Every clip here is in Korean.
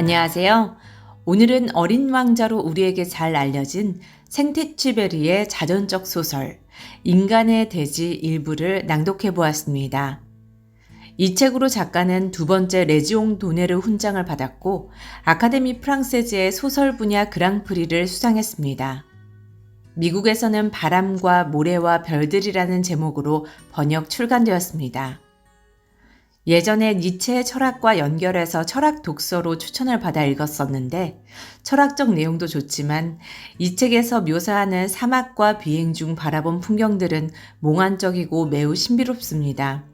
안녕하세요. 오늘은 어린 왕자로 우리에게 잘 알려진 생테쥐베리의 자전적 소설 인간의 대지 일부를 낭독해 보았습니다. 이 책으로 작가는 두 번째 레지옹 도네르 훈장을 받았고 아카데미 프랑세즈의 소설 분야 그랑프리를 수상했습니다. 미국에서는 바람과 모래와 별들이라는 제목으로 번역 출간되었습니다. 예전에 니체의 철학과 연결해서 철학 독서로 추천을 받아 읽었었는데 철학적 내용도 좋지만 이 책에서 묘사하는 사막과 비행 중 바라본 풍경들은 몽환적이고 매우 신비롭습니다.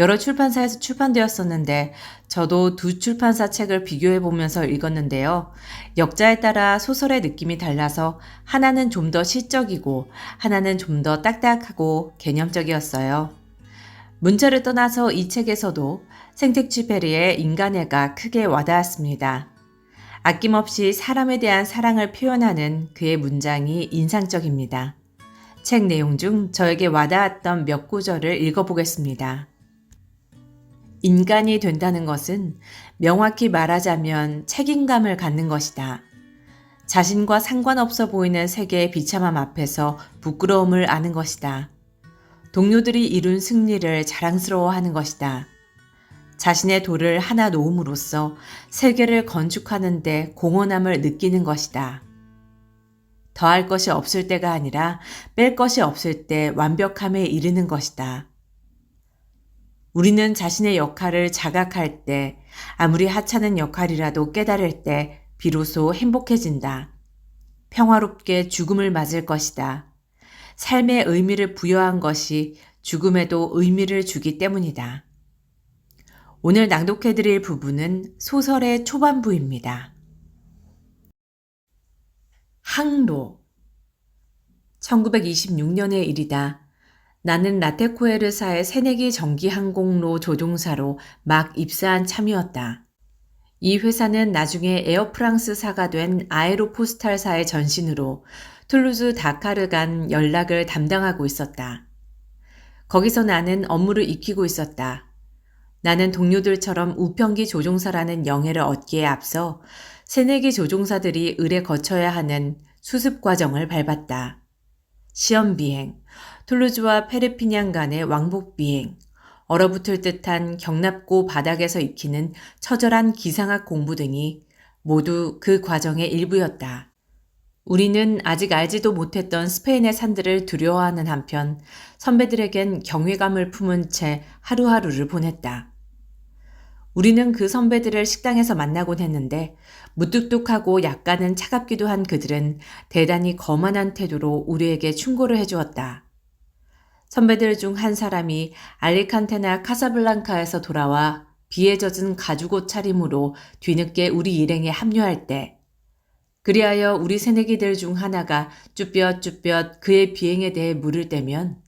여러 출판사에서 출판되었었는데 저도 두 출판사 책을 비교해 보면서 읽었는데요. 역자에 따라 소설의 느낌이 달라서 하나는 좀 더 시적이고 하나는 좀 더 딱딱하고 개념적이었어요. 문자를 떠나서 이 책에서도 생텍쥐페리의 인간애가 크게 와닿았습니다. 아낌없이 사람에 대한 사랑을 표현하는 그의 문장이 인상적입니다. 책 내용 중 저에게 와닿았던 몇 구절을 읽어보겠습니다. 인간이 된다는 것은 명확히 말하자면 책임감을 갖는 것이다. 자신과 상관없어 보이는 세계의 비참함 앞에서 부끄러움을 아는 것이다. 동료들이 이룬 승리를 자랑스러워하는 것이다. 자신의 돌을 하나 놓음으로써 세계를 건축하는 데 공헌함을 느끼는 것이다. 더할 것이 없을 때가 아니라 뺄 것이 없을 때 완벽함에 이르는 것이다. 우리는 자신의 역할을 자각할 때, 아무리 하찮은 역할이라도 깨달을 때 비로소 행복해진다. 평화롭게 죽음을 맞을 것이다. 삶의 의미를 부여한 것이 죽음에도 의미를 주기 때문이다. 오늘 낭독해드릴 부분은 소설의 초반부입니다. 항로 1926년의 일이다. 나는 라테코에르사의 새내기 전기항공로 조종사로 막 입사한 참이었다. 이 회사는 나중에 에어프랑스사가 된 아에로포스탈사의 전신으로 툴루즈 다카르 간 연락을 담당하고 있었다. 거기서 나는 업무를 익히고 있었다. 나는 동료들처럼 우편기 조종사라는 영예를 얻기에 앞서 새내기 조종사들이 을에 거쳐야 하는 수습 과정을 밟았다. 시험 비행, 툴루즈와 페르피냥 간의 왕복 비행, 얼어붙을 듯한 경납고 바닥에서 익히는 처절한 기상학 공부 등이 모두 그 과정의 일부였다. 우리는 아직 알지도 못했던 스페인의 산들을 두려워하는 한편 선배들에겐 경외감을 품은 채 하루하루를 보냈다. 우리는 그 선배들을 식당에서 만나곤 했는데 무뚝뚝하고 약간은 차갑기도 한 그들은 대단히 거만한 태도로 우리에게 충고를 해주었다. 선배들 중 한 사람이 알리칸테나 카사블랑카에서 돌아와 비에 젖은 가죽 옷차림으로 뒤늦게 우리 일행에 합류할 때 그리하여 우리 새내기들 중 하나가 쭈뼛쭈뼛 그의 비행에 대해 물을 때면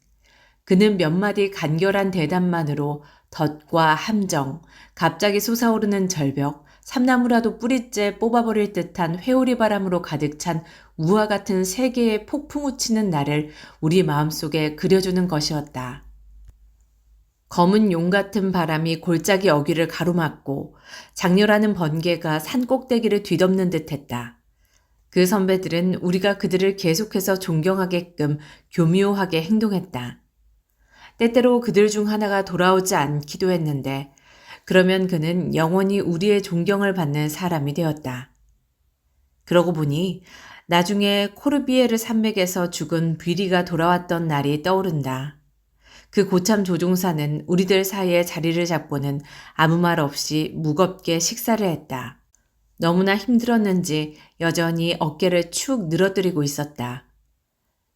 그는 몇 마디 간결한 대답만으로 덫과 함정, 갑자기 솟아오르는 절벽, 삼나무라도 뿌리째 뽑아버릴 듯한 회오리 바람으로 가득 찬 우화 같은 세계의 폭풍 우치는 나를 우리 마음속에 그려주는 것이었다. 검은 용 같은 바람이 골짜기 어귀를 가로막고 장렬하는 번개가 산 꼭대기를 뒤덮는 듯했다. 그 선배들은 우리가 그들을 계속해서 존경하게끔 교묘하게 행동했다. 때때로 그들 중 하나가 돌아오지 않기도 했는데 그러면 그는 영원히 우리의 존경을 받는 사람이 되었다. 그러고 보니 나중에 코르비에르 산맥에서 죽은 뷔리가 돌아왔던 날이 떠오른다. 그 고참 조종사는 우리들 사이에 자리를 잡고는 아무 말 없이 무겁게 식사를 했다. 너무나 힘들었는지 여전히 어깨를 축 늘어뜨리고 있었다.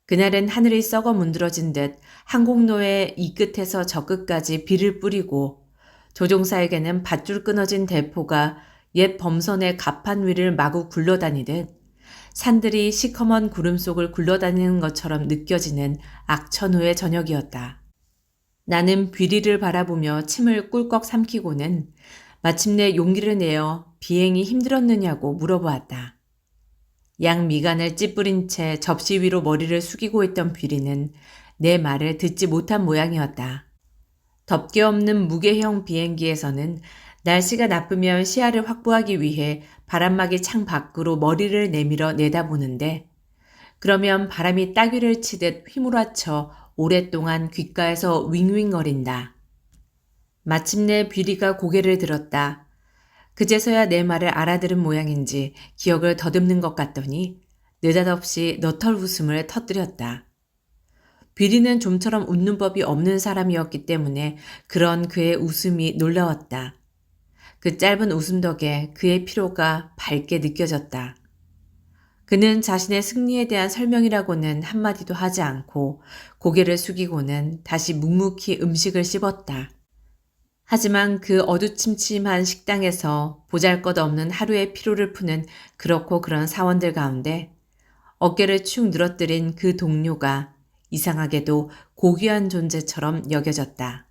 그날은 하늘이 썩어 문드러진 듯 항공로의 이 끝에서 저 끝까지 비를 뿌리고 조종사에게는 밧줄 끊어진 대포가 옛 범선의 갑판 위를 마구 굴러다니듯 산들이 시커먼 구름 속을 굴러다니는 것처럼 느껴지는 악천후의 저녁이었다. 나는 뷔리를 바라보며 침을 꿀꺽 삼키고는 마침내 용기를 내어 비행이 힘들었느냐고 물어보았다. 양 미간을 찌푸린 채 접시 위로 머리를 숙이고 있던 뷔리는 내 말을 듣지 못한 모양이었다. 덮개 없는 무게형 비행기에서는 날씨가 나쁘면 시야를 확보하기 위해 바람막이 창 밖으로 머리를 내밀어 내다보는데 그러면 바람이 따귀를 치듯 휘몰아쳐 오랫동안 귓가에서 윙윙거린다. 마침내 비리가 고개를 들었다. 그제서야 내 말을 알아들은 모양인지 기억을 더듬는 것 같더니 느닷없이 너털 웃음을 터뜨렸다. 비리는 좀처럼 웃는 법이 없는 사람이었기 때문에 그런 그의 웃음이 놀라웠다. 그 짧은 웃음 덕에 그의 피로가 밝게 느껴졌다. 그는 자신의 승리에 대한 설명이라고는 한마디도 하지 않고 고개를 숙이고는 다시 묵묵히 음식을 씹었다. 하지만 그 어두침침한 식당에서 보잘것없는 하루의 피로를 푸는 그렇고 그런 사원들 가운데 어깨를 축 늘어뜨린 그 동료가 이상하게도 고귀한 존재처럼 여겨졌다.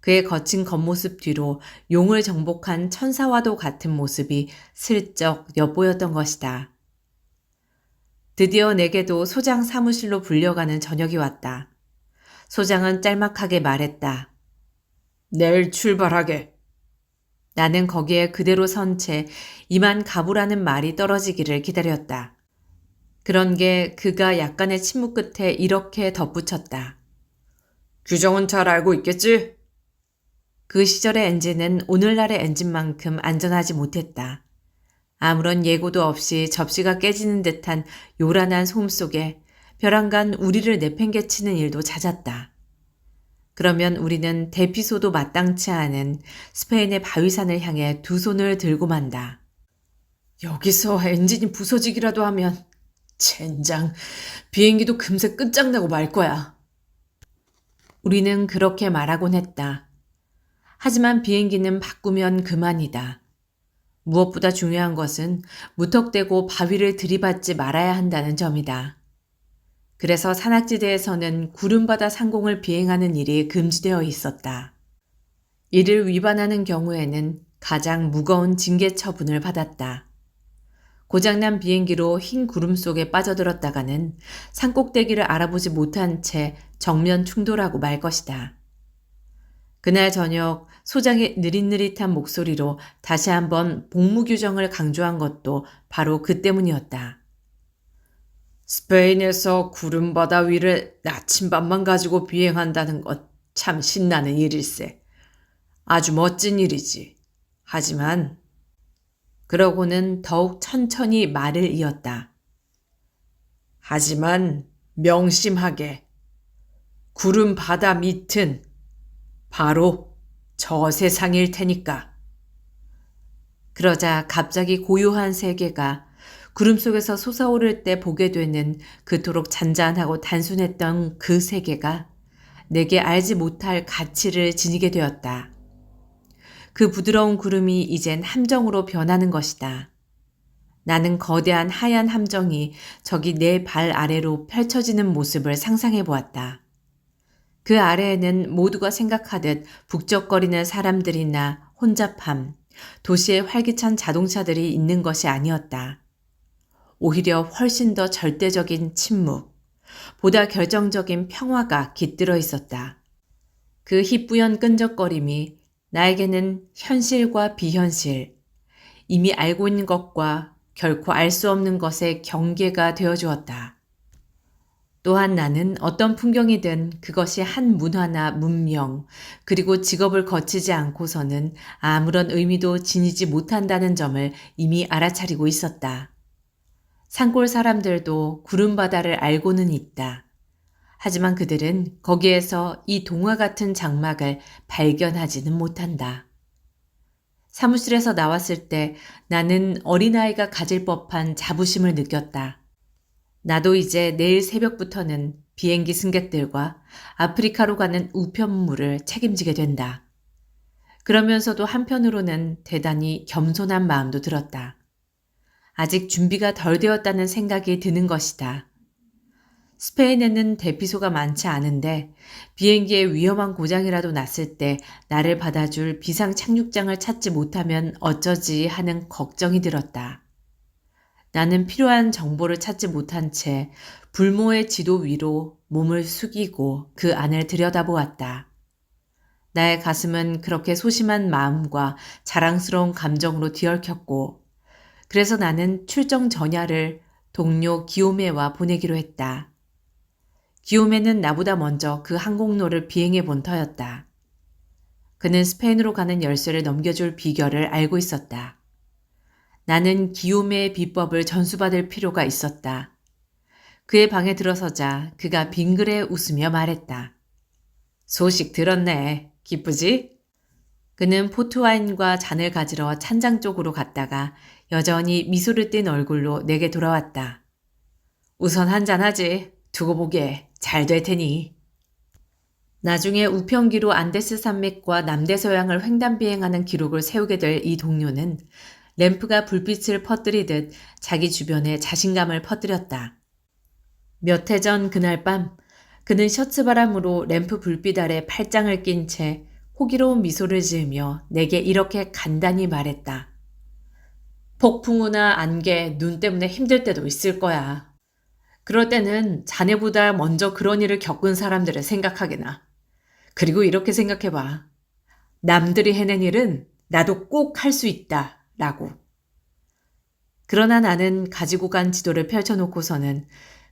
그의 거친 겉모습 뒤로 용을 정복한 천사와도 같은 모습이 슬쩍 엿보였던 것이다. 드디어 내게도 소장 사무실로 불려가는 저녁이 왔다. 소장은 짤막하게 말했다. 내일 출발하게. 나는 거기에 그대로 선 채 이만 가보라는 말이 떨어지기를 기다렸다. 그런 게 그가 약간의 침묵 끝에 이렇게 덧붙였다. 규정은 잘 알고 있겠지? 그 시절의 엔진은 오늘날의 엔진만큼 안전하지 못했다. 아무런 예고도 없이 접시가 깨지는 듯한 요란한 소음 속에 벼랑간 우리를 내팽개치는 일도 잦았다. 그러면 우리는 대피소도 마땅치 않은 스페인의 바위산을 향해 두 손을 들고 만다. 여기서 엔진이 부서지기라도 하면 젠장, 비행기도 금세 끝장나고 말 거야. 우리는 그렇게 말하곤 했다. 하지만 비행기는 바꾸면 그만이다. 무엇보다 중요한 것은 무턱대고 바위를 들이받지 말아야 한다는 점이다. 그래서 산악지대에서는 구름바다 상공을 비행하는 일이 금지되어 있었다. 이를 위반하는 경우에는 가장 무거운 징계 처분을 받았다. 고장난 비행기로 흰 구름 속에 빠져들었다가는 산꼭대기를 알아보지 못한 채 정면 충돌하고 말 것이다. 그날 저녁 소장의 느릿느릿한 목소리로 다시 한번 복무 규정을 강조한 것도 바로 그 때문이었다. 스페인에서 구름바다 위를 나침반만 가지고 비행한다는 것 참 신나는 일일세. 아주 멋진 일이지. 하지만 그러고는 더욱 천천히 말을 이었다. 하지만 명심하게 구름바다 밑은 바로 저 세상일 테니까. 그러자 갑자기 고요한 세계가 구름 속에서 솟아오를 때 보게 되는 그토록 잔잔하고 단순했던 그 세계가 내게 알지 못할 가치를 지니게 되었다. 그 부드러운 구름이 이젠 함정으로 변하는 것이다. 나는 거대한 하얀 함정이 저기 내 발 아래로 펼쳐지는 모습을 상상해 보았다. 그 아래에는 모두가 생각하듯 북적거리는 사람들이나 혼잡함, 도시의 활기찬 자동차들이 있는 것이 아니었다. 오히려 훨씬 더 절대적인 침묵, 보다 결정적인 평화가 깃들어 있었다. 그 희뿌연 끈적거림이 나에게는 현실과 비현실, 이미 알고 있는 것과 결코 알 수 없는 것의 경계가 되어 주었다. 또한 나는 어떤 풍경이든 그것이 한 문화나 문명, 그리고 직업을 거치지 않고서는 아무런 의미도 지니지 못한다는 점을 이미 알아차리고 있었다. 산골 사람들도 구름바다를 알고는 있다. 하지만 그들은 거기에서 이 동화 같은 장막을 발견하지는 못한다. 사무실에서 나왔을 때 나는 어린아이가 가질 법한 자부심을 느꼈다. 나도 이제 내일 새벽부터는 비행기 승객들과 아프리카로 가는 우편물을 책임지게 된다. 그러면서도 한편으로는 대단히 겸손한 마음도 들었다. 아직 준비가 덜 되었다는 생각이 드는 것이다. 스페인에는 대피소가 많지 않은데 비행기에 위험한 고장이라도 났을 때 나를 받아줄 비상 착륙장을 찾지 못하면 어쩌지 하는 걱정이 들었다. 나는 필요한 정보를 찾지 못한 채 불모의 지도 위로 몸을 숙이고 그 안을 들여다보았다. 나의 가슴은 그렇게 소심한 마음과 자랑스러운 감정으로 뒤얽혔고, 그래서 나는 출정 전야를 동료 기요메와 보내기로 했다. 기요메는 나보다 먼저 그 항공로를 비행해 본 터였다. 그는 스페인으로 가는 열쇠를 넘겨줄 비결을 알고 있었다. 나는 기요메의 비법을 전수받을 필요가 있었다. 그의 방에 들어서자 그가 빙그레 웃으며 말했다. 소식 들었네. 기쁘지? 그는 포트와인과 잔을 가지러 찬장 쪽으로 갔다가 여전히 미소를 띤 얼굴로 내게 돌아왔다. 우선 한잔하지. 두고 보게. 잘 될 테니. 나중에 우편기로 안데스 산맥과 남대서양을 횡단 비행하는 기록을 세우게 될 이 동료는 램프가 불빛을 퍼뜨리듯 자기 주변에 자신감을 퍼뜨렸다. 몇 해 전 그날 밤 그는 셔츠 바람으로 램프 불빛 아래 팔짱을 낀 채 호기로운 미소를 지으며 내게 이렇게 간단히 말했다. 폭풍우나 안개, 눈 때문에 힘들 때도 있을 거야. 그럴 때는 자네보다 먼저 그런 일을 겪은 사람들을 생각하게나. 그리고 이렇게 생각해봐. 남들이 해낸 일은 나도 꼭 할 수 있다. 라고. 그러나 나는 가지고 간 지도를 펼쳐놓고서는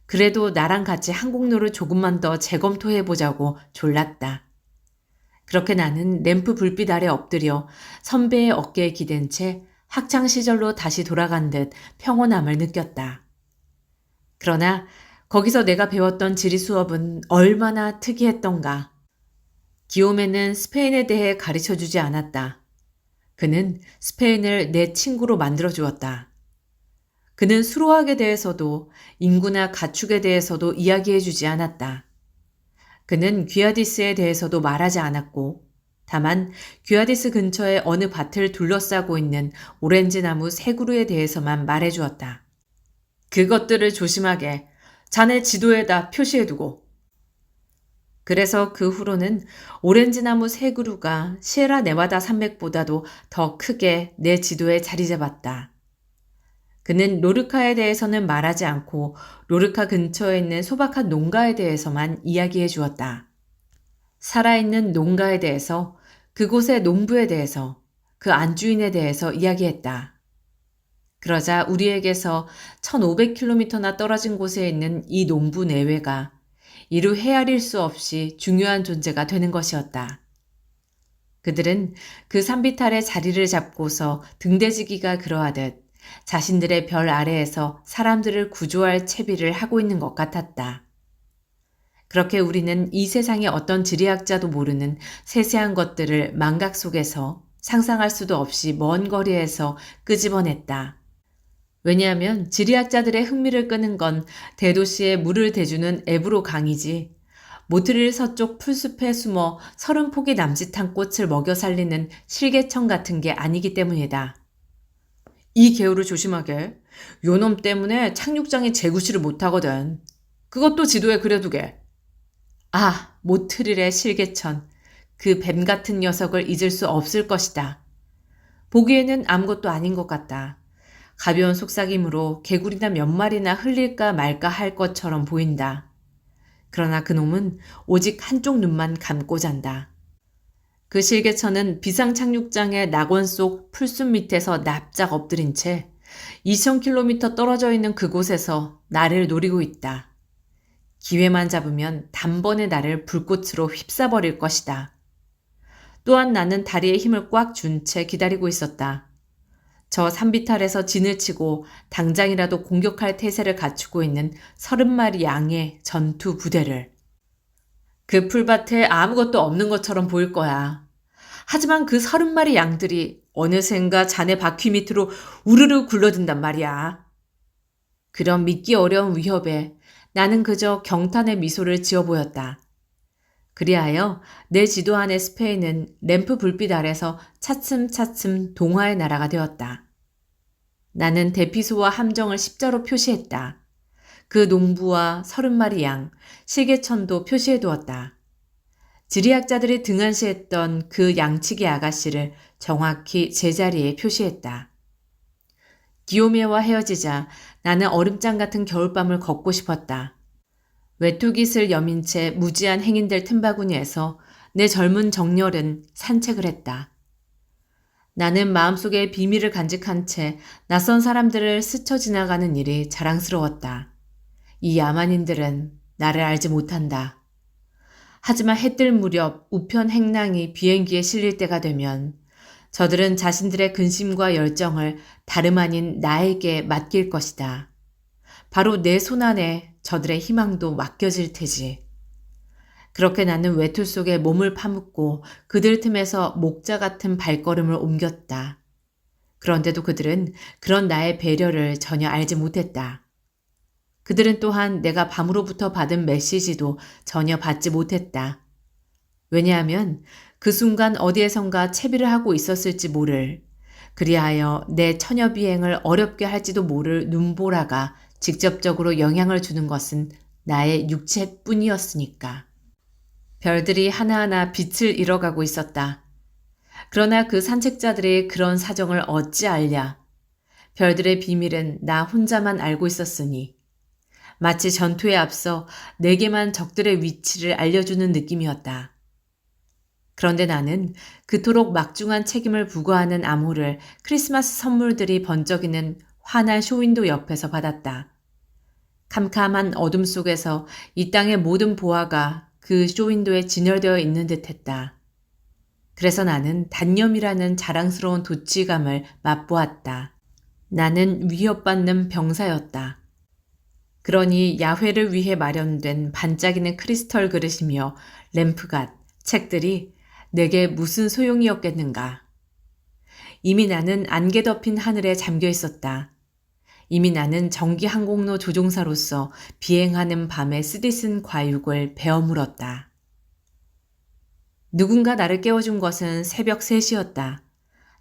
그래도 나랑 같이 항공로를 조금만 더 재검토해보자고 졸랐다. 그렇게 나는 램프 불빛 아래 엎드려 선배의 어깨에 기댄 채 학창시절로 다시 돌아간 듯 평온함을 느꼈다. 그러나 거기서 내가 배웠던 지리 수업은 얼마나 특이했던가. 기요메는 스페인에 대해 가르쳐주지 않았다. 그는 스페인을 내 친구로 만들어 주었다. 그는 수로학에 대해서도 인구나 가축에 대해서도 이야기해 주지 않았다. 그는 귀아디스에 대해서도 말하지 않았고 다만 귀아디스 근처의 어느 밭을 둘러싸고 있는 오렌지 나무 세 그루에 대해서만 말해 주었다. 그것들을 조심하게 자네 지도에다 표시해두고. 그래서 그 후로는 오렌지 나무 세 그루가 시에라 네바다 산맥보다도 더 크게 내 지도에 자리 잡았다. 그는 로르카에 대해서는 말하지 않고 로르카 근처에 있는 소박한 농가에 대해서만 이야기해 주었다. 살아있는 농가에 대해서, 그곳의 농부에 대해서, 그 안주인에 대해서 이야기했다. 그러자 우리에게서 1500km나 떨어진 곳에 있는 이 농부 내외가 이루 헤아릴 수 없이 중요한 존재가 되는 것이었다. 그들은 그 산비탈에 자리를 잡고서 등대지기가 그러하듯 자신들의 별 아래에서 사람들을 구조할 채비를 하고 있는 것 같았다. 그렇게 우리는 이 세상의 어떤 지리학자도 모르는 세세한 것들을 망각 속에서 상상할 수도 없이 먼 거리에서 끄집어냈다. 왜냐하면 지리학자들의 흥미를 끄는 건 대도시에 물을 대주는 에브로 강이지 모트릴 서쪽 풀숲에 숨어 30폭이 남짓한 꽃을 먹여 살리는 실개청 같은 게 아니기 때문이다. 이 개울을 조심하게. 요놈 때문에 착륙장이 제구시를 못하거든. 그것도 지도에 그려두게. 아, 모트릴의 실개천. 그 뱀 같은 녀석을 잊을 수 없을 것이다. 보기에는 아무것도 아닌 것 같다. 가벼운 속삭임으로 개구리나 몇 마리나 흘릴까 말까 할 것처럼 보인다. 그러나 그놈은 오직 한쪽 눈만 감고 잔다. 그 실개천은 비상 착륙장의 낙원 속 풀숲 밑에서 납작 엎드린 채 2000km 떨어져 있는 그곳에서 나를 노리고 있다. 기회만 잡으면 단번에 나를 불꽃으로 휩싸버릴 것이다. 또한 나는 다리에 힘을 꽉 준 채 기다리고 있었다. 저 산비탈에서 진을 치고 당장이라도 공격할 태세를 갖추고 있는 30마리 양의 전투 부대를. 그 풀밭에 아무것도 없는 것처럼 보일 거야. 하지만 그 30마리 양들이 어느샌가 자네 바퀴 밑으로 우르르 굴러든단 말이야. 그런 믿기 어려운 위협에 나는 그저 경탄의 미소를 지어 보였다. 그리하여 내 지도 안의 스페인은 램프 불빛 아래서 차츰차츰 동화의 나라가 되었다. 나는 대피소와 함정을 십자로 표시했다. 그 농부와 30마리 양, 실개천도 표시해 두었다. 지리학자들이 등한시했던 그 양치기 아가씨를 정확히 제자리에 표시했다. 기요메와 헤어지자 나는 얼음장 같은 겨울밤을 걷고 싶었다. 외투깃을 여민 채 무지한 행인들 틈바구니에서 내 젊은 정열은 산책을 했다. 나는 마음속에 비밀을 간직한 채 낯선 사람들을 스쳐 지나가는 일이 자랑스러웠다. 이 야만인들은 나를 알지 못한다. 하지만 해뜰 무렵 우편 행랑이 비행기에 실릴 때가 되면 저들은 자신들의 근심과 열정을 다름 아닌 나에게 맡길 것이다. 바로 내 손안에 저들의 희망도 맡겨질 테지. 그렇게 나는 외투 속에 몸을 파묻고 그들 틈에서 목자 같은 발걸음을 옮겼다. 그런데도 그들은 그런 나의 배려를 전혀 알지 못했다. 그들은 또한 내가 밤으로부터 받은 메시지도 전혀 받지 못했다. 왜냐하면 그 순간 어디에선가 채비를 하고 있었을지 모를, 그리하여 내 처녀 비행을 어렵게 할지도 모를 눈보라가 직접적으로 영향을 주는 것은 나의 육체뿐이었으니까. 별들이 하나하나 빛을 잃어가고 있었다. 그러나 그 산책자들이 그런 사정을 어찌 알랴. 별들의 비밀은 나 혼자만 알고 있었으니 마치 전투에 앞서 내게만 적들의 위치를 알려주는 느낌이었다. 그런데 나는 그토록 막중한 책임을 부과하는 암호를 크리스마스 선물들이 번쩍이는 환한 쇼윈도 옆에서 받았다. 캄캄한 어둠 속에서 이 땅의 모든 보화가 그 쇼윈도에 진열되어 있는 듯했다. 그래서 나는 단념이라는 자랑스러운 도취감을 맛보았다. 나는 위협받는 병사였다. 그러니 야훼를 위해 마련된 반짝이는 크리스털 그릇이며 램프갓, 책들이 내게 무슨 소용이었겠는가. 이미 나는 안개 덮인 하늘에 잠겨 있었다. 이미 나는 전기항공로 조종사로서 비행하는 밤의 쓰디쓴 과육을 베어 물었다. 누군가 나를 깨워준 것은 새벽 3시였다.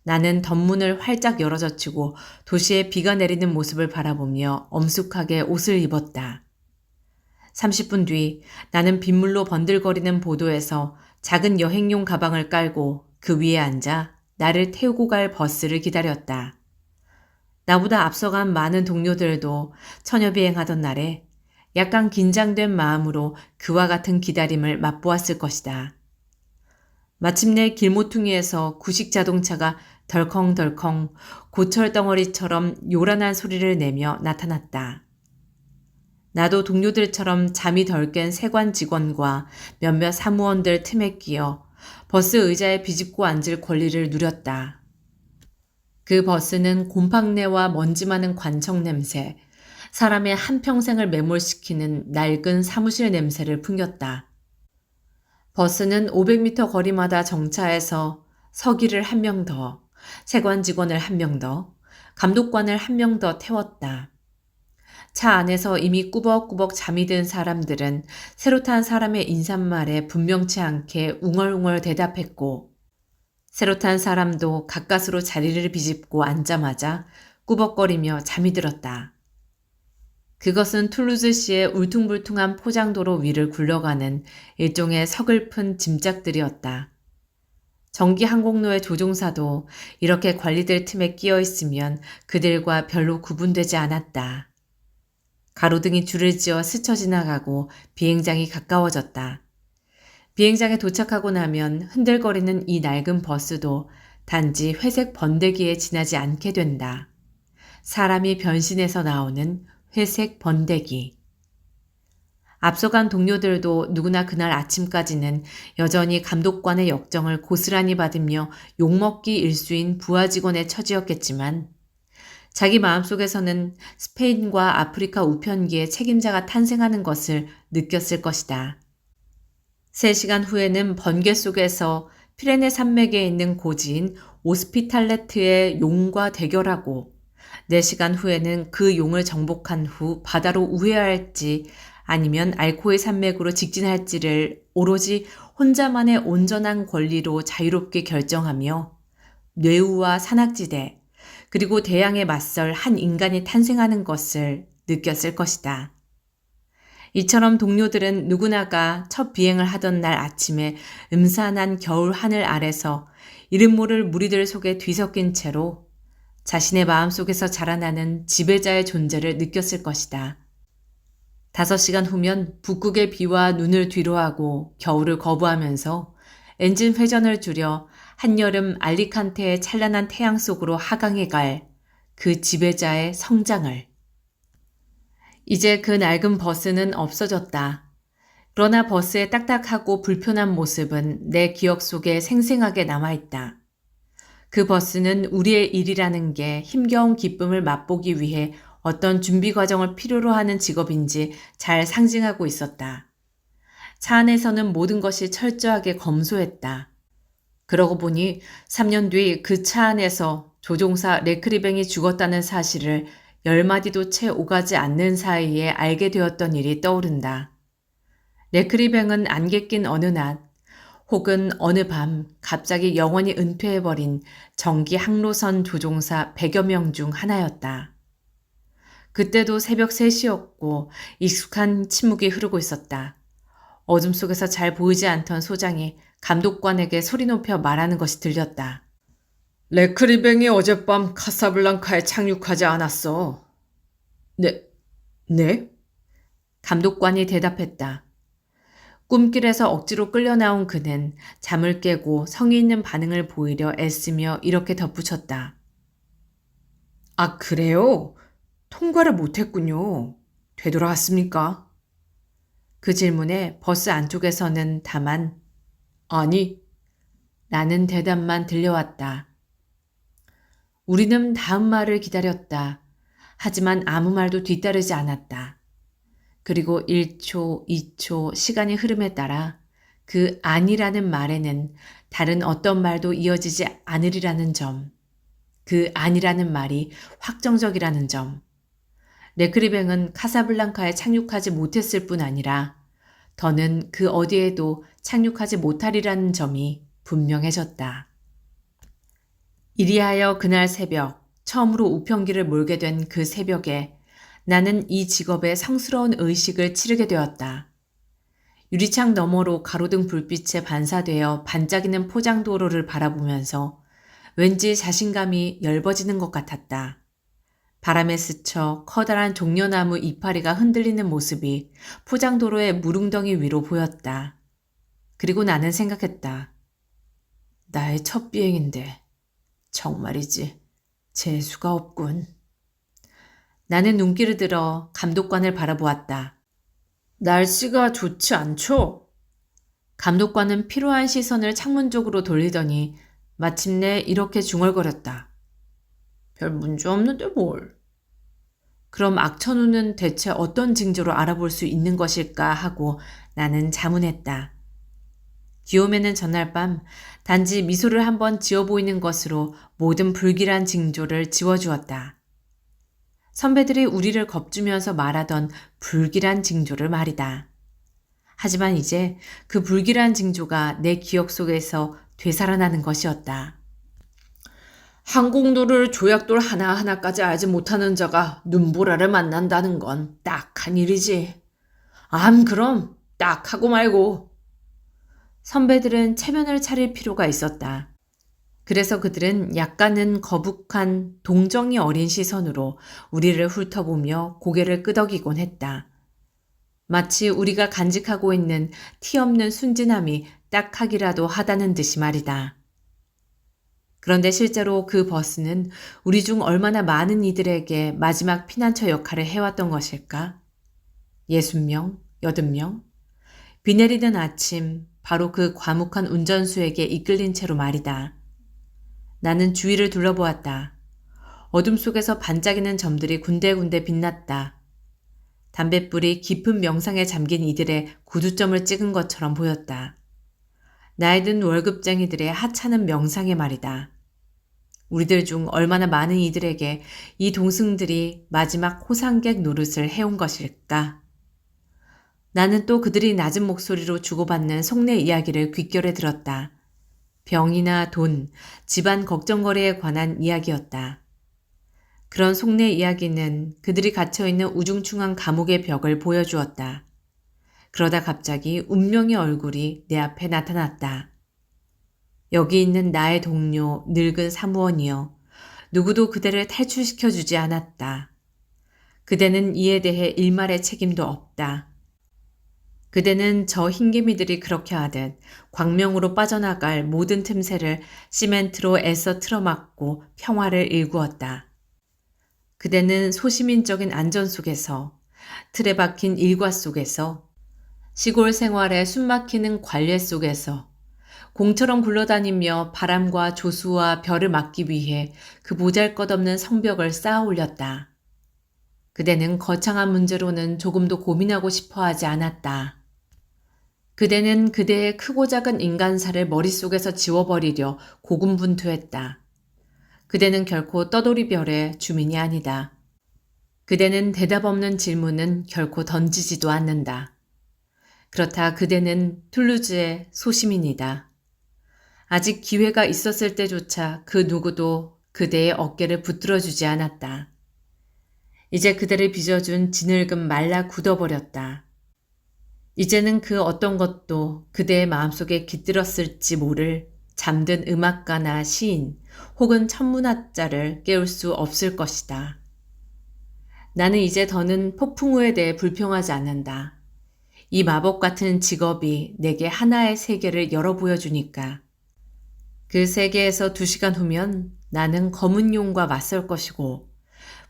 나는 덧문을 활짝 열어젖히고 도시에 비가 내리는 모습을 바라보며 엄숙하게 옷을 입었다. 30분 뒤 나는 빗물로 번들거리는 보도에서 작은 여행용 가방을 깔고 그 위에 앉아 나를 태우고 갈 버스를 기다렸다. 나보다 앞서간 많은 동료들도 처녀비행하던 날에 약간 긴장된 마음으로 그와 같은 기다림을 맛보았을 것이다. 마침내 길모퉁이에서 구식 자동차가 덜컹덜컹 고철 덩어리처럼 요란한 소리를 내며 나타났다. 나도 동료들처럼 잠이 덜 깬 세관 직원과 몇몇 사무원들 틈에 끼어 버스 의자에 비집고 앉을 권리를 누렸다. 그 버스는 곰팡내와 먼지 많은 관청 냄새, 사람의 한평생을 매몰시키는 낡은 사무실 냄새를 풍겼다. 버스는 500m 거리마다 정차해서 서기를 한 명 더, 세관 직원을 한 명 더, 감독관을 한 명 더 태웠다. 차 안에서 이미 꾸벅꾸벅 잠이 든 사람들은 새로 탄 사람의 인사말에 분명치 않게 웅얼웅얼 대답했고, 새로 탄 사람도 가까스로 자리를 비집고 앉자마자 꾸벅거리며 잠이 들었다. 그것은 툴루즈시의 울퉁불퉁한 포장도로 위를 굴러가는 일종의 서글픈 짐짝들이었다. 전기항공로의 조종사도 이렇게 관리들 틈에 끼어 있으면 그들과 별로 구분되지 않았다. 가로등이 줄을 지어 스쳐 지나가고 비행장이 가까워졌다. 비행장에 도착하고 나면 흔들거리는 이 낡은 버스도 단지 회색 번데기에 지나지 않게 된다. 사람이 변신해서 나오는 회색 번데기. 앞서간 동료들도 누구나 그날 아침까지는 여전히 감독관의 역정을 고스란히 받으며 욕먹기 일수인 부하 직원의 처지였겠지만 자기 마음속에서는 스페인과 아프리카 우편기의 책임자가 탄생하는 것을 느꼈을 것이다. 3시간 후에는 번개 속에서 피레네 산맥에 있는 고지인 오스피탈레트의 용과 대결하고 4시간 후에는 그 용을 정복한 후 바다로 우회할지 아니면 알코의 산맥으로 직진할지를 오로지 혼자만의 온전한 권리로 자유롭게 결정하며 뇌우와 산악지대 그리고 대양에 맞설 한 인간이 탄생하는 것을 느꼈을 것이다. 이처럼 동료들은 누구나가 첫 비행을 하던 날 아침에 음산한 겨울 하늘 아래서 이름 모를 무리들 속에 뒤섞인 채로 자신의 마음속에서 자라나는 지배자의 존재를 느꼈을 것이다. 5시간 후면 북극의 비와 눈을 뒤로하고 겨울을 거부하면서 엔진 회전을 줄여 한여름 알리칸테의 찬란한 태양 속으로 하강해 갈 그 지배자의 성장을. 이제 그 낡은 버스는 없어졌다. 그러나 버스의 딱딱하고 불편한 모습은 내 기억 속에 생생하게 남아있다. 그 버스는 우리의 일이라는 게 힘겨운 기쁨을 맛보기 위해 어떤 준비 과정을 필요로 하는 직업인지 잘 상징하고 있었다. 차 안에서는 모든 것이 철저하게 검소했다. 그러고 보니 3년 뒤 그 차 안에서 조종사 레크리뱅이 죽었다는 사실을 10마디도 채 오가지 않는 사이에 알게 되었던 일이 떠오른다. 레크리뱅은 안개 낀 어느 낮, 혹은 어느 밤 갑자기 영원히 은퇴해버린 정기 항로선 조종사 100여 명 중 하나였다. 그때도 새벽 3시였고 익숙한 침묵이 흐르고 있었다. 어둠 속에서 잘 보이지 않던 소장이 감독관에게 소리 높여 말하는 것이 들렸다. 레크리뱅이 어젯밤 카사블랑카에 착륙하지 않았어. 네? 감독관이 대답했다. 꿈길에서 억지로 끌려 나온 그는 잠을 깨고 성의 있는 반응을 보이려 애쓰며 이렇게 덧붙였다. 아, 그래요? 통과를 못했군요. 되돌아왔습니까? 그 질문에 버스 안쪽에서는 다만 아니, 라는 대답만 들려왔다. 우리는 다음 말을 기다렸다. 하지만 아무 말도 뒤따르지 않았다. 그리고 1초, 2초 시간이 흐름에 따라 그 아니라는 말에는 다른 어떤 말도 이어지지 않으리라는 점, 그 아니라는 말이 확정적이라는 점, 레크리뱅은 카사블랑카에 착륙하지 못했을 뿐 아니라 더는 그 어디에도 착륙하지 못하리라는 점이 분명해졌다. 이리하여 그날 새벽, 처음으로 우편기를 몰게 된 그 새벽에 나는 이 직업의 성스러운 의식을 치르게 되었다. 유리창 너머로 가로등 불빛에 반사되어 반짝이는 포장도로를 바라보면서 왠지 자신감이 엷어지는 것 같았다. 바람에 스쳐 커다란 종려나무 이파리가 흔들리는 모습이 포장도로의 무릉덩이 위로 보였다. 그리고 나는 생각했다. 나의 첫 비행인데 정말이지 재수가 없군. 나는 눈길을 들어 감독관을 바라보았다. 날씨가 좋지 않죠? 감독관은 피로한 시선을 창문 쪽으로 돌리더니 마침내 이렇게 중얼거렸다. 별 문제 없는데 뭘. 그럼 악천후는 대체 어떤 징조로 알아볼 수 있는 것일까 하고 나는 자문했다. 기욤에는 전날 밤 단지 미소를 한번 지어 보이는 것으로 모든 불길한 징조를 지워주었다. 선배들이 우리를 겁주면서 말하던 불길한 징조를 말이다. 하지만 이제 그 불길한 징조가 내 기억 속에서 되살아나는 것이었다. 항공도를 조약돌 하나하나까지 알지 못하는 자가 눈보라를 만난다는 건 딱한 일이지. 그럼 딱 하고 말고. 선배들은 체면을 차릴 필요가 있었다. 그래서 그들은 약간은 거북한 동정이 어린 시선으로 우리를 훑어보며 고개를 끄덕이곤 했다. 마치 우리가 간직하고 있는 티 없는 순진함이 딱하기라도 하다는 듯이 말이다. 그런데 실제로 그 버스는 우리 중 얼마나 많은 이들에게 마지막 피난처 역할을 해왔던 것일까? 60명, 80명? 비 내리는 아침, 바로 그 과묵한 운전수에게 이끌린 채로 말이다. 나는 주위를 둘러보았다. 어둠 속에서 반짝이는 점들이 군데군데 빛났다. 담뱃불이 깊은 명상에 잠긴 이들의 구두점을 찍은 것처럼 보였다. 나이 든 월급쟁이들의 하찮은 명상의 말이다. 우리들 중 얼마나 많은 이들에게 이 동승들이 마지막 호상객 노릇을 해온 것일까? 나는 또 그들이 낮은 목소리로 주고받는 속내 이야기를 귓결에 들었다. 병이나 돈, 집안 걱정거리에 관한 이야기였다. 그런 속내 이야기는 그들이 갇혀있는 우중충한 감옥의 벽을 보여주었다. 그러다 갑자기 운명의 얼굴이 내 앞에 나타났다. 여기 있는 나의 동료 늙은 사무원이여, 누구도 그대를 탈출시켜주지 않았다. 그대는 이에 대해 일말의 책임도 없다. 그대는 저 흰개미들이 그렇게 하듯 광명으로 빠져나갈 모든 틈새를 시멘트로 애써 틀어막고 평화를 일구었다. 그대는 소시민적인 안전 속에서, 틀에 박힌 일과 속에서, 시골 생활의 숨막히는 관례 속에서 공처럼 굴러다니며 바람과 조수와 별을 막기 위해 그 보잘것없는 성벽을 쌓아 올렸다. 그대는 거창한 문제로는 조금도 고민하고 싶어 하지 않았다. 그대는 그대의 크고 작은 인간사를 머릿속에서 지워버리려 고군분투했다. 그대는 결코 떠돌이별의 주민이 아니다. 그대는 대답 없는 질문은 결코 던지지도 않는다. 그렇다 그대는 툴루즈의 소시민이다. 아직 기회가 있었을 때조차 그 누구도 그대의 어깨를 붙들어주지 않았다. 이제 그대를 빚어준 진흙은 말라 굳어버렸다. 이제는 그 어떤 것도 그대의 마음속에 깃들었을지 모를 잠든 음악가나 시인 혹은 천문학자를 깨울 수 없을 것이다. 나는 이제 더는 폭풍우에 대해 불평하지 않는다. 이 마법 같은 직업이 내게 하나의 세계를 열어 보여주니까. 그 세계에서 2시간 후면 나는 검은 용과 맞설 것이고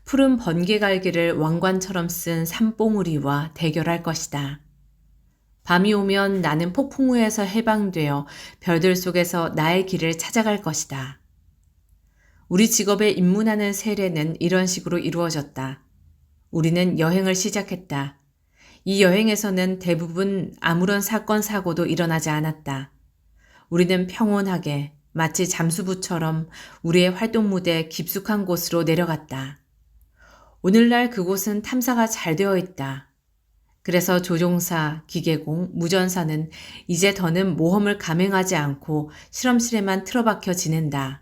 푸른 번개갈기를 왕관처럼 쓴 산봉우리와 대결할 것이다. 밤이 오면 나는 폭풍우에서 해방되어 별들 속에서 나의 길을 찾아갈 것이다. 우리 직업에 입문하는 세례는 이런 식으로 이루어졌다. 우리는 여행을 시작했다. 이 여행에서는 대부분 아무런 사건 사고도 일어나지 않았다. 우리는 평온하게 마치 잠수부처럼 우리의 활동 무대 깊숙한 곳으로 내려갔다. 오늘날 그곳은 탐사가 잘 되어 있다. 그래서 조종사, 기계공, 무전사는 이제 더는 모험을 감행하지 않고 실험실에만 틀어박혀 지낸다.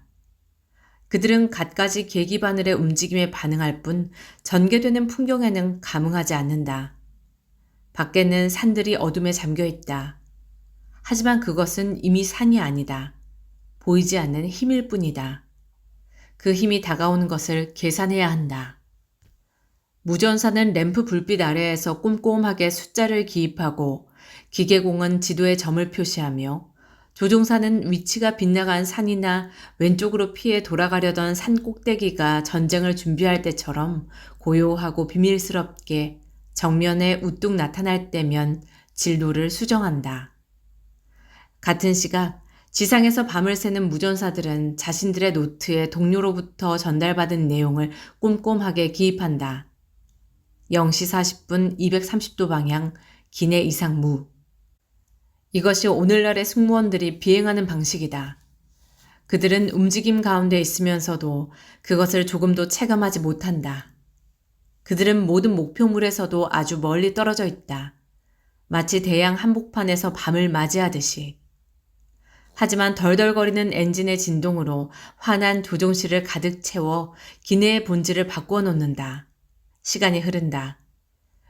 그들은 갖가지 계기바늘의 움직임에 반응할 뿐 전개되는 풍경에는 감흥하지 않는다. 밖에는 산들이 어둠에 잠겨 있다. 하지만 그것은 이미 산이 아니다. 보이지 않는 힘일 뿐이다. 그 힘이 다가오는 것을 계산해야 한다. 무전사는 램프 불빛 아래에서 꼼꼼하게 숫자를 기입하고 기계공은 지도에 점을 표시하며 조종사는 위치가 빗나간 산이나 왼쪽으로 피해 돌아가려던 산 꼭대기가 전쟁을 준비할 때처럼 고요하고 비밀스럽게 정면에 우뚝 나타날 때면 진로를 수정한다. 같은 시각 지상에서 밤을 새는 무전사들은 자신들의 노트에 동료로부터 전달받은 내용을 꼼꼼하게 기입한다. 0시 40분 230도 방향 기내 이상 무. 이것이 오늘날의 승무원들이 비행하는 방식이다. 그들은 움직임 가운데 있으면서도 그것을 조금도 체감하지 못한다. 그들은 모든 목표물에서도 아주 멀리 떨어져 있다. 마치 대양 한복판에서 밤을 맞이하듯이. 하지만 덜덜거리는 엔진의 진동으로 환한 조종실을 가득 채워 기내의 본질을 바꾸어 놓는다. 시간이 흐른다.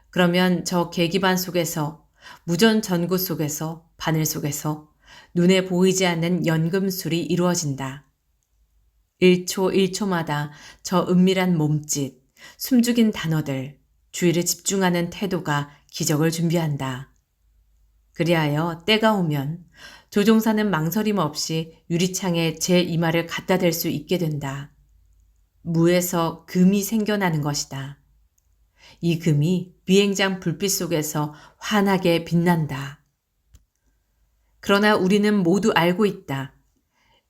그러면 저 계기반 속에서, 무전 전구 속에서, 바늘 속에서 눈에 보이지 않는 연금술이 이루어진다. 1초 1초마다 저 은밀한 몸짓, 숨죽인 단어들, 주의를 집중하는 태도가 기적을 준비한다. 그리하여 때가 오면 조종사는 망설임 없이 유리창에 제 이마를 갖다 댈 수 있게 된다. 무에서 금이 생겨나는 것이다. 이 금이 비행장 불빛 속에서 환하게 빛난다. 그러나 우리는 모두 알고 있다.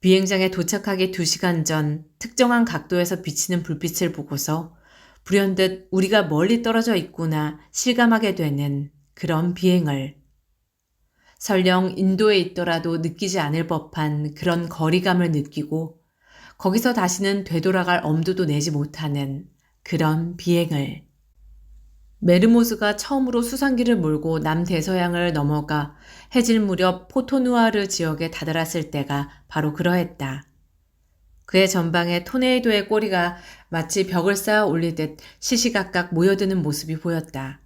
비행장에 도착하기 2시간 전 특정한 각도에서 비치는 불빛을 보고서 불현듯 우리가 멀리 떨어져 있구나 실감하게 되는 그런 비행을. 설령 인도에 있더라도 느끼지 않을 법한 그런 거리감을 느끼고 거기서 다시는 되돌아갈 엄두도 내지 못하는 그런 비행을. 메르모스가 처음으로 수상기를 몰고 남대서양을 넘어가 해질 무렵 포토누아르 지역에 다다랐을 때가 바로 그러했다. 그의 전방에 토네이도의 꼬리가 마치 벽을 쌓아 올리듯 시시각각 모여드는 모습이 보였다.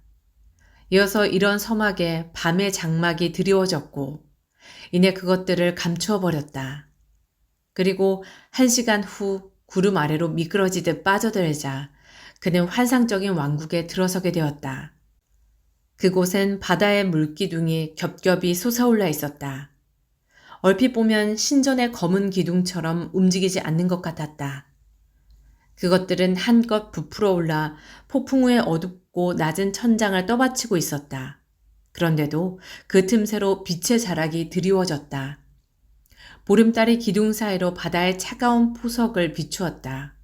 이어서 이런 서막에 밤의 장막이 드리워졌고 이내 그것들을 감추어 버렸다. 그리고 1시간 후 구름 아래로 미끄러지듯 빠져들자 그는 환상적인 왕국에 들어서게 되었다. 그곳엔 바다의 물기둥이 겹겹이 솟아올라 있었다. 얼핏 보면 신전의 검은 기둥처럼 움직이지 않는 것 같았다. 그것들은 한껏 부풀어 올라 폭풍 우에 어둡고 낮은 천장을 떠받치고 있었다. 그런데도 그 틈새로 빛의 자락이 드리워졌다. 보름달이 기둥 사이로 바다의 차가운 포석을 비추었다.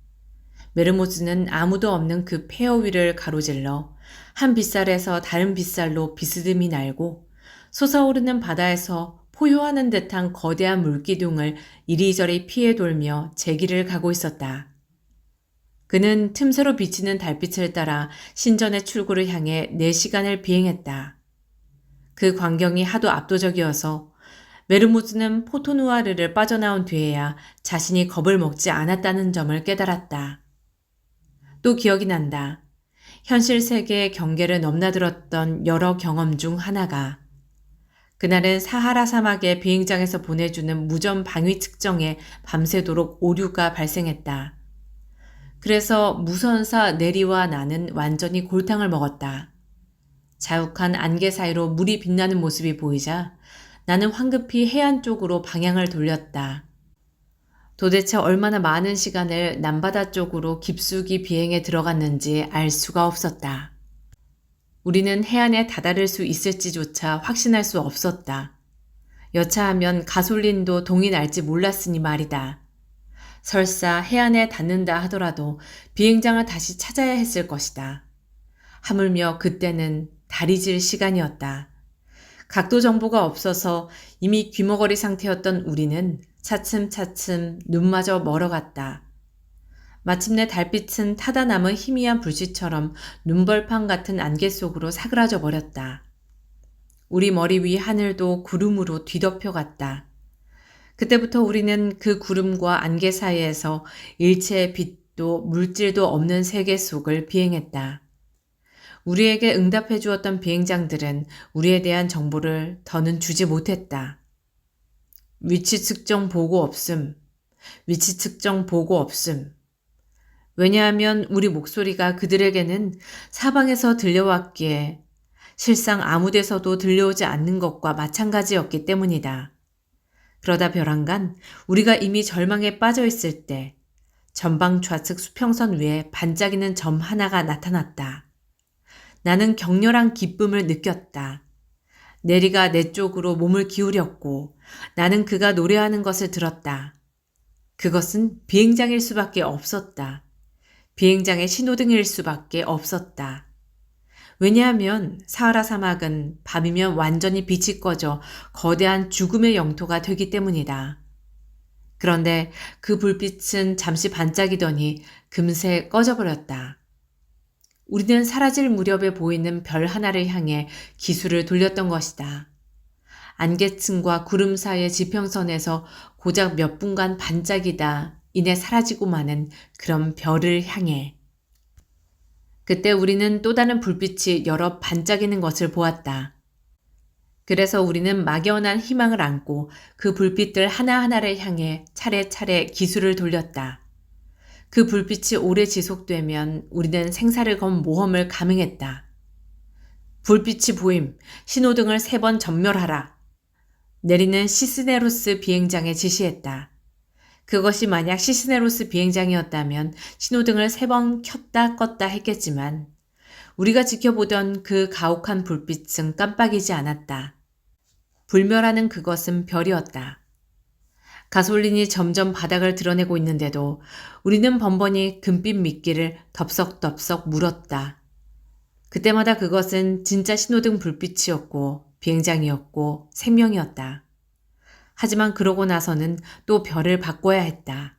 메르모즈는 아무도 없는 그 폐허 위를 가로질러 한 빗살에서 다른 빗살로 비스듬히 날고 솟아오르는 바다에서 포효하는 듯한 거대한 물기둥을 이리저리 피해 돌며 제 길을 가고 있었다. 그는 틈새로 비치는 달빛을 따라 신전의 출구를 향해 4시간을 비행했다. 그 광경이 하도 압도적이어서 메르모즈는 포토누아르를 빠져나온 뒤에야 자신이 겁을 먹지 않았다는 점을 깨달았다. 또 기억이 난다. 현실 세계의 경계를 넘나들었던 여러 경험 중 하나가 그날은 사하라 사막의 비행장에서 보내주는 무전 방위 측정에 밤새도록 오류가 발생했다. 그래서 무선사 네리와 나는 완전히 골탕을 먹었다. 자욱한 안개 사이로 물이 빛나는 모습이 보이자 나는 황급히 해안 쪽으로 방향을 돌렸다. 도대체 얼마나 많은 시간을 남바다 쪽으로 깊숙이 비행에 들어갔는지 알 수가 없었다. 우리는 해안에 다다를 수 있을지조차 확신할 수 없었다. 여차하면 가솔린도 동이 날지 몰랐으니 말이다. 설사 해안에 닿는다 하더라도 비행장을 다시 찾아야 했을 것이다. 하물며 그때는 다리질 시간이었다. 각도 정보가 없어서 이미 귀머거리 상태였던 우리는 차츰차츰 눈마저 멀어갔다. 마침내 달빛은 타다 남은 희미한 불씨처럼 눈벌판 같은 안개 속으로 사그라져 버렸다. 우리 머리 위 하늘도 구름으로 뒤덮여갔다. 그때부터 우리는 그 구름과 안개 사이에서 일체의 빛도 물질도 없는 세계 속을 비행했다. 우리에게 응답해 주었던 비행장들은 우리에 대한 정보를 더는 주지 못했다. 위치 측정 보고 없음. 위치 측정 보고 없음. 왜냐하면 우리 목소리가 그들에게는 사방에서 들려왔기에 실상 아무 데서도 들려오지 않는 것과 마찬가지였기 때문이다. 그러다 벼랑간 우리가 이미 절망에 빠져 있을 때 전방 좌측 수평선 위에 반짝이는 점 하나가 나타났다. 나는 격렬한 기쁨을 느꼈다. 내리가 내 쪽으로 몸을 기울였고 나는 그가 노래하는 것을 들었다. 그것은 비행장일 수밖에 없었다. 비행장의 신호등일 수밖에 없었다. 왜냐하면 사하라 사막은 밤이면 완전히 빛이 꺼져 거대한 죽음의 영토가 되기 때문이다. 그런데 그 불빛은 잠시 반짝이더니 금세 꺼져버렸다. 우리는 사라질 무렵에 보이는 별 하나를 향해 기술을 돌렸던 것이다. 안개층과 구름 사이의 지평선에서 고작 몇 분간 반짝이다 이내 사라지고 마는 그런 별을 향해. 그때 우리는 또 다른 불빛이 여러 반짝이는 것을 보았다. 그래서 우리는 막연한 희망을 안고 그 불빛들 하나하나를 향해 차례차례 기술을 돌렸다. 그 불빛이 오래 지속되면 우리는 생사를 건 모험을 감행했다. 불빛이 보임, 신호등을 3번 전멸하라. 내리는 시스네로스 비행장에 지시했다. 그것이 만약 시스네로스 비행장이었다면 신호등을 3번 켰다 껐다 했겠지만 우리가 지켜보던 그 가혹한 불빛은 깜빡이지 않았다. 불멸하는 그것은 별이었다. 가솔린이 점점 바닥을 드러내고 있는데도 우리는 번번이 금빛 미끼를 덥석덥석 물었다. 그때마다 그것은 진짜 신호등 불빛이었고 비행장이었고 생명이었다. 하지만 그러고 나서는 또 별을 바꿔야 했다.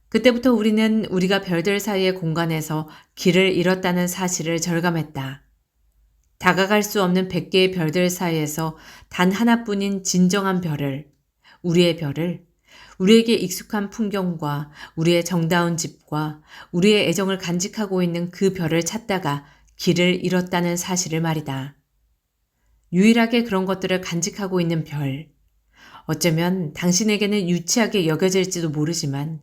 그때부터 우리는 우리가 별들 사이의 공간에서 길을 잃었다는 사실을 절감했다. 다가갈 수 없는 100개의 별들 사이에서 단 하나뿐인 진정한 별을, 우리의 별을, 우리에게 익숙한 풍경과 우리의 정다운 집과 우리의 애정을 간직하고 있는 그 별을 찾다가 길을 잃었다는 사실을 말이다. 유일하게 그런 것들을 간직하고 있는 별. 어쩌면 당신에게는 유치하게 여겨질지도 모르지만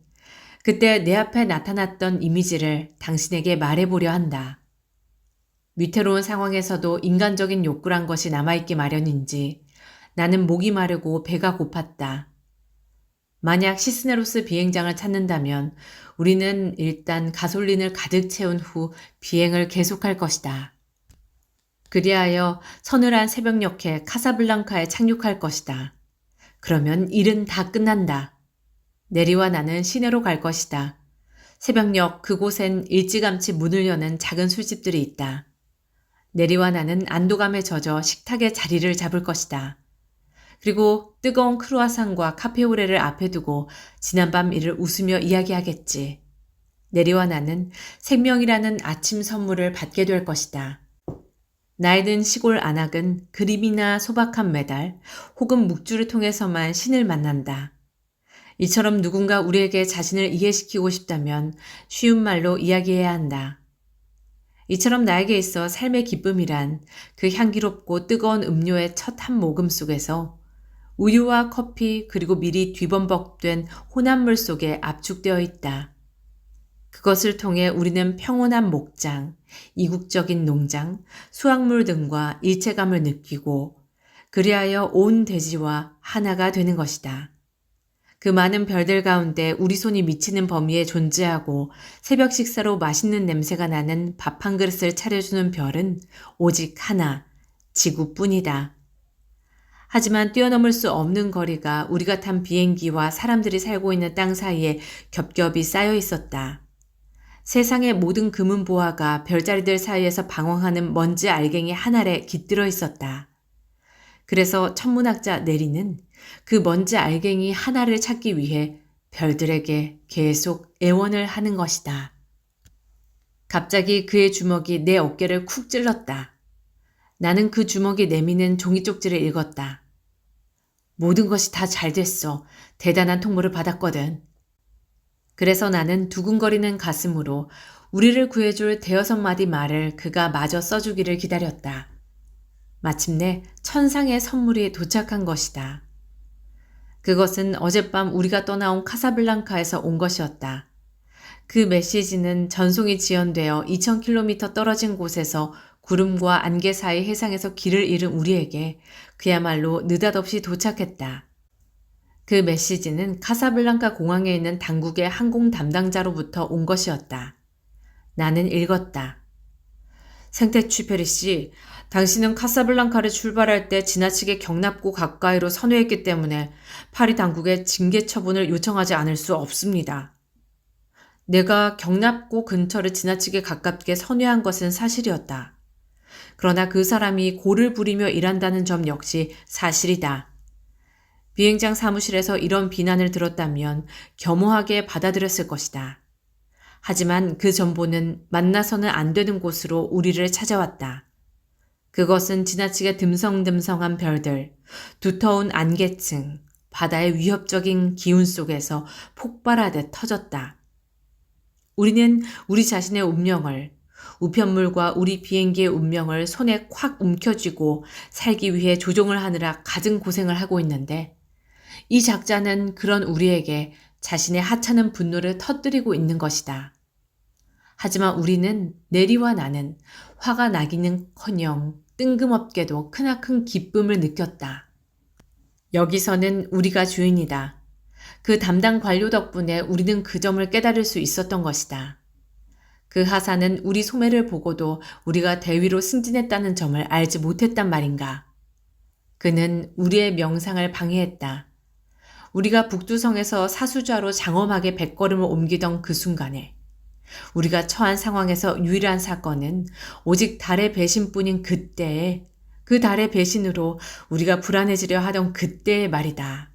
그때 내 앞에 나타났던 이미지를 당신에게 말해보려 한다. 위태로운 상황에서도 인간적인 욕구란 것이 남아있기 마련인지 나는 목이 마르고 배가 고팠다. 만약 시스네로스 비행장을 찾는다면 우리는 일단 가솔린을 가득 채운 후 비행을 계속할 것이다. 그리하여 서늘한 새벽녘에 카사블랑카에 착륙할 것이다. 그러면 일은 다 끝난다. 내리와 나는 시내로 갈 것이다. 새벽녘 그곳엔 일찌감치 문을 여는 작은 술집들이 있다. 내리와 나는 안도감에 젖어 식탁에 자리를 잡을 것이다. 그리고 뜨거운 크루아상과 카페오레를 앞에 두고 지난밤 일을 웃으며 이야기하겠지. 내리와 나는 생명이라는 아침 선물을 받게 될 것이다. 나이든 시골 안악은 그림이나 소박한 메달 혹은 묵주를 통해서만 신을 만난다. 이처럼 누군가 우리에게 자신을 이해시키고 싶다면 쉬운 말로 이야기해야 한다. 이처럼 나에게 있어 삶의 기쁨이란 그 향기롭고 뜨거운 음료의 첫 한 모금 속에서 우유와 커피 그리고 미리 뒤범벅된 혼합물 속에 압축되어 있다. 그것을 통해 우리는 평온한 목장, 이국적인 농장, 수확물 등과 일체감을 느끼고 그리하여 온 대지와 하나가 되는 것이다. 그 많은 별들 가운데 우리 손이 미치는 범위에 존재하고 새벽 식사로 맛있는 냄새가 나는 밥 한 그릇을 차려주는 별은 오직 하나, 지구뿐이다. 하지만 뛰어넘을 수 없는 거리가 우리가 탄 비행기와 사람들이 살고 있는 땅 사이에 겹겹이 쌓여 있었다. 세상의 모든 금은 보화가 별자리들 사이에서 방황하는 먼지 알갱이 한 알에 깃들어 있었다. 그래서 천문학자 네리는 그 먼지 알갱이 하나를 찾기 위해 별들에게 계속 애원을 하는 것이다. 갑자기 그의 주먹이 내 어깨를 쿡 찔렀다. 나는 그 주먹이 내미는 종이 쪽지를 읽었다. 모든 것이 다 잘 됐어. 대단한 통보를 받았거든. 그래서 나는 두근거리는 가슴으로 우리를 구해줄 대여섯 마디 말을 그가 마저 써주기를 기다렸다. 마침내 천상의 선물이 도착한 것이다. 그것은 어젯밤 우리가 떠나온 카사블랑카에서 온 것이었다. 그 메시지는 전송이 지연되어 2000km 떨어진 곳에서 구름과 안개 사이 해상에서 길을 잃은 우리에게 그야말로 느닷없이 도착했다. 그 메시지는 카사블랑카 공항에 있는 당국의 항공 담당자로부터 온 것이었다. 나는 읽었다. 생테취페리 씨, 당신은 카사블랑카를 출발할 때 지나치게 경납고 가까이로 선회했기 때문에 파리 당국에 징계 처분을 요청하지 않을 수 없습니다. 내가 경납고 근처를 지나치게 가깝게 선회한 것은 사실이었다. 그러나 그 사람이 고를 부리며 일한다는 점 역시 사실이다. 비행장 사무실에서 이런 비난을 들었다면 겸허하게 받아들였을 것이다. 하지만 그 전보는 만나서는 안 되는 곳으로 우리를 찾아왔다. 그것은 지나치게 듬성듬성한 별들, 두터운 안개층, 바다의 위협적인 기운 속에서 폭발하듯 터졌다. 우리는 우리 자신의 운명을, 우편물과 우리 비행기의 운명을 손에 콱 움켜쥐고 살기 위해 조종을 하느라 갖은 고생을 하고 있는데 이 작자는 그런 우리에게 자신의 하찮은 분노를 터뜨리고 있는 것이다. 하지만 우리는 네리와 나는 화가 나기는커녕 뜬금없게도 크나큰 기쁨을 느꼈다. 여기서는 우리가 주인이다. 그 담당 관료 덕분에 우리는 그 점을 깨달을 수 있었던 것이다. 그 하사는 우리 소매를 보고도 우리가 대위로 승진했다는 점을 알지 못했단 말인가. 그는 우리의 명상을 방해했다. 우리가 북두성에서 사수좌로 장엄하게 백걸음을 옮기던 그 순간에 우리가 처한 상황에서 유일한 사건은 오직 달의 배신뿐인 그때에 그 달의 배신으로 우리가 불안해지려 하던 그때의 말이다.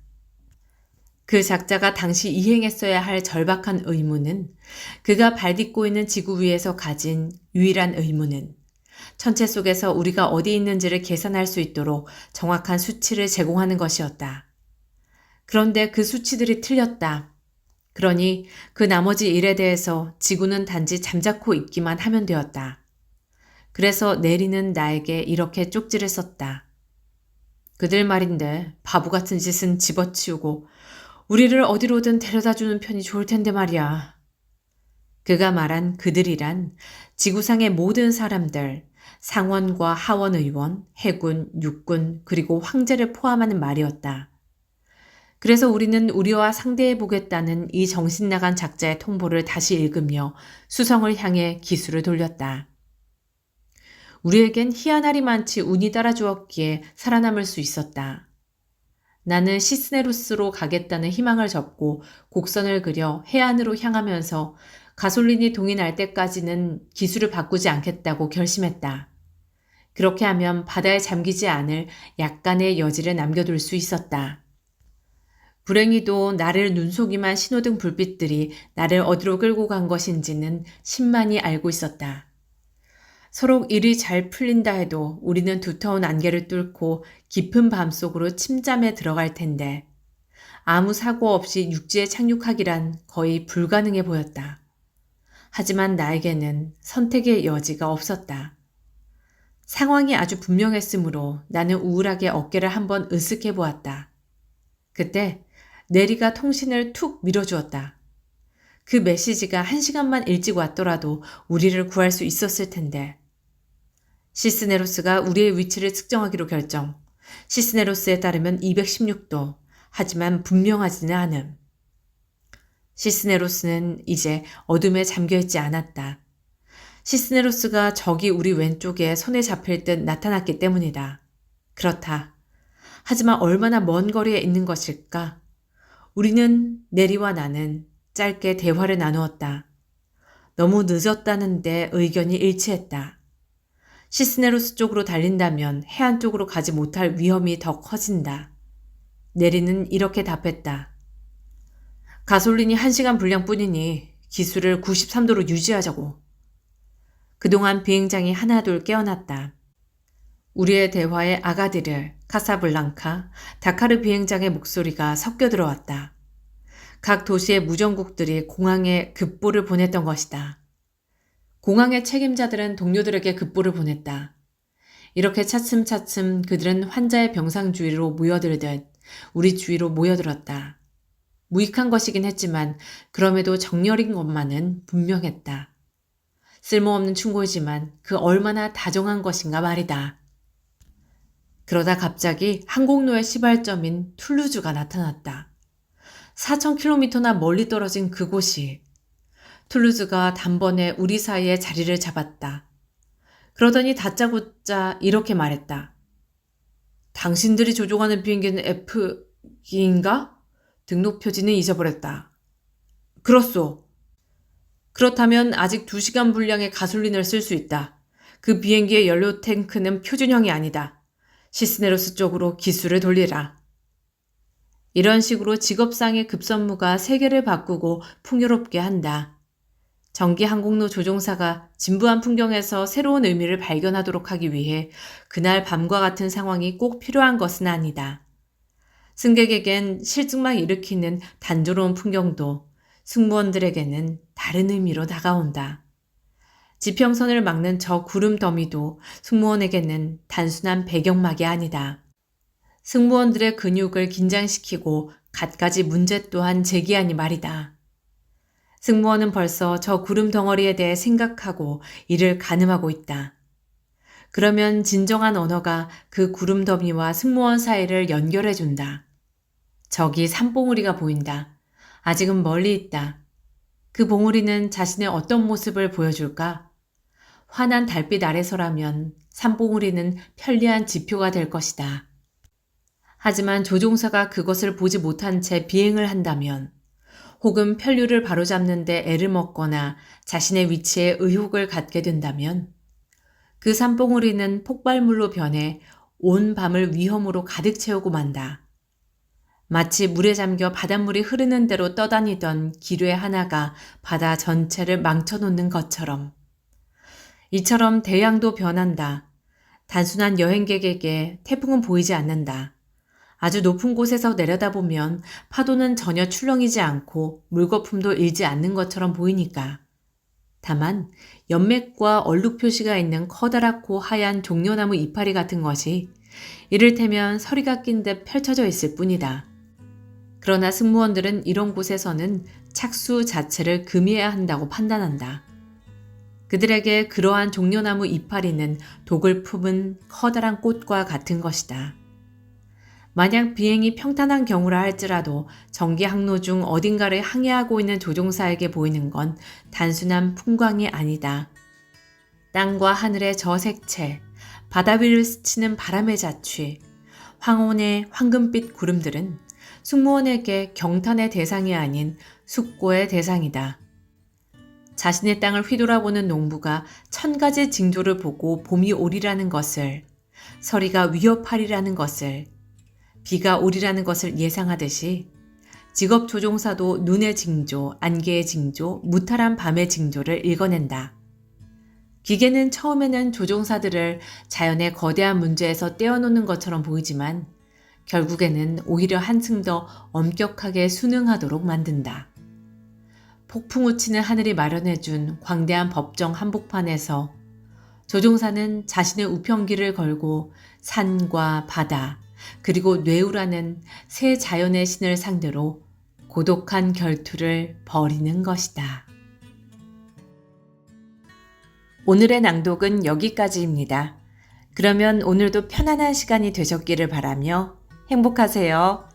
그 작자가 당시 이행했어야 할 절박한 의무는 그가 발딛고 있는 지구 위에서 가진 유일한 의무는 천체 속에서 우리가 어디 있는지를 계산할 수 있도록 정확한 수치를 제공하는 것이었다. 그런데 그 수치들이 틀렸다. 그러니 그 나머지 일에 대해서 지구는 단지 잠자코 있기만 하면 되었다. 그래서 내리는 나에게 이렇게 쪽지를 썼다. 그들 말인데 바보 같은 짓은 집어치우고 우리를 어디로든 데려다주는 편이 좋을 텐데 말이야. 그가 말한 그들이란 지구상의 모든 사람들, 상원과 하원 의원, 해군, 육군, 그리고 황제를 포함하는 말이었다. 그래서 우리는 우리와 상대해보겠다는 이 정신나간 작자의 통보를 다시 읽으며 수성을 향해 기수를 돌렸다. 우리에겐 희한하리만치 운이 따라주었기에 살아남을 수 있었다. 나는 시스네루스로 가겠다는 희망을 접고 곡선을 그려 해안으로 향하면서 가솔린이 동이 날 때까지는 기수를 바꾸지 않겠다고 결심했다. 그렇게 하면 바다에 잠기지 않을 약간의 여지를 남겨둘 수 있었다. 불행히도 나를 눈속이만 신호등 불빛들이 나를 어디로 끌고 간 것인지는 신만이 알고 있었다. 서로 일이 잘 풀린다 해도 우리는 두터운 안개를 뚫고 깊은 밤속으로 침잠에 들어갈 텐데 아무 사고 없이 육지에 착륙하기란 거의 불가능해 보였다. 하지만 나에게는 선택의 여지가 없었다. 상황이 아주 분명했으므로 나는 우울하게 어깨를 한번 으쓱해 보았다. 그때 내리가 통신을 툭 밀어주었다. 그 메시지가 1시간만 일찍 왔더라도 우리를 구할 수 있었을 텐데. 시스네로스가 우리의 위치를 측정하기로 결정. 시스네로스에 따르면 216도. 하지만 분명하지는 않음. 시스네로스는 이제 어둠에 잠겨있지 않았다. 시스네로스가 저기 우리 왼쪽에 손에 잡힐 듯 나타났기 때문이다. 그렇다. 하지만 얼마나 먼 거리에 있는 것일까? 우리는 내리와 나는 짧게 대화를 나누었다. 너무 늦었다는데 의견이 일치했다. 시스네로스 쪽으로 달린다면 해안 쪽으로 가지 못할 위험이 더 커진다. 내리는 이렇게 답했다. 가솔린이 1시간 분량뿐이니 기수를 93도로 유지하자고. 그동안 비행장이 하나둘 깨어났다. 우리의 대화에 아가디르, 카사블랑카, 다카르 비행장의 목소리가 섞여 들어왔다. 각 도시의 무전국들이 공항에 급보를 보냈던 것이다. 공항의 책임자들은 동료들에게 급보를 보냈다. 이렇게 차츰차츰 그들은 환자의 병상 주위로 모여들듯 우리 주위로 모여들었다. 무익한 것이긴 했지만 그럼에도 정열인 것만은 분명했다. 쓸모없는 충고이지만 그 얼마나 다정한 것인가 말이다. 그러다 갑자기 항공로의 시발점인 툴루즈가 나타났다. 4,000km나 멀리 떨어진 그곳이. 툴루즈가 단번에 우리 사이에 자리를 잡았다. 그러더니 다짜고짜 이렇게 말했다. 당신들이 조종하는 비행기는 F기인가? 등록 표지는 잊어버렸다. 그렇소. 그렇다면 아직 2시간 분량의 가솔린을 쓸 수 있다. 그 비행기의 연료 탱크는 표준형이 아니다. 시스네로스 쪽으로 기수를 돌리라. 이런 식으로 직업상의 급선무가 세계를 바꾸고 풍요롭게 한다. 정기 항공로 조종사가 진부한 풍경에서 새로운 의미를 발견하도록 하기 위해 그날 밤과 같은 상황이 꼭 필요한 것은 아니다. 승객에겐 실증만 일으키는 단조로운 풍경도 승무원들에게는 다른 의미로 다가온다. 지평선을 막는 저 구름 더미도 승무원에게는 단순한 배경막이 아니다. 승무원들의 근육을 긴장시키고 갖가지 문제 또한 제기하니 말이다. 승무원은 벌써 저 구름 덩어리에 대해 생각하고 이를 가늠하고 있다. 그러면 진정한 언어가 그 구름 더미와 승무원 사이를 연결해준다. 저기 산봉우리가 보인다. 아직은 멀리 있다. 그 봉우리는 자신의 어떤 모습을 보여줄까? 환한 달빛 아래서라면 산봉우리는 편리한 지표가 될 것이다. 하지만 조종사가 그것을 보지 못한 채 비행을 한다면 혹은 편류를 바로잡는 데 애를 먹거나 자신의 위치에 의혹을 갖게 된다면 그 산봉우리는 폭발물로 변해 온 밤을 위험으로 가득 채우고 만다. 마치 물에 잠겨 바닷물이 흐르는 대로 떠다니던 기뢰 하나가 바다 전체를 망쳐놓는 것처럼. 이처럼 대양도 변한다. 단순한 여행객에게 태풍은 보이지 않는다. 아주 높은 곳에서 내려다보면 파도는 전혀 출렁이지 않고 물거품도 일지 않는 것처럼 보이니까. 다만 연맥과 얼룩 표시가 있는 커다랗고 하얀 종려나무 이파리 같은 것이 이를테면 서리가 낀 듯 펼쳐져 있을 뿐이다. 그러나 승무원들은 이런 곳에서는 착수 자체를 금해야 한다고 판단한다. 그들에게 그러한 종려나무 이파리는 독을 품은 커다란 꽃과 같은 것이다. 만약 비행이 평탄한 경우라 할지라도 전기 항로 중 어딘가를 항해하고 있는 조종사에게 보이는 건 단순한 풍광이 아니다. 땅과 하늘의 저 색채, 바다 위를 스치는 바람의 자취, 황혼의 황금빛 구름들은 승무원에게 경탄의 대상이 아닌 숙고의 대상이다. 자신의 땅을 휘돌아보는 농부가 1000가지 징조를 보고 봄이 오리라는 것을, 서리가 위협하리라는 것을, 비가 오리라는 것을 예상하듯이 직업 조종사도 눈의 징조, 안개의 징조, 무탈한 밤의 징조를 읽어낸다. 기계는 처음에는 조종사들을 자연의 거대한 문제에서 떼어놓는 것처럼 보이지만 결국에는 오히려 한층 더 엄격하게 순응하도록 만든다. 폭풍우 치는 하늘이 마련해준 광대한 법정 한복판에서 조종사는 자신의 우편기를 걸고 산과 바다, 그리고 뇌우라는 새 자연의 신을 상대로 고독한 결투를 벌이는 것이다. 오늘의 낭독은 여기까지입니다. 그러면 오늘도 편안한 시간이 되셨기를 바라며 행복하세요.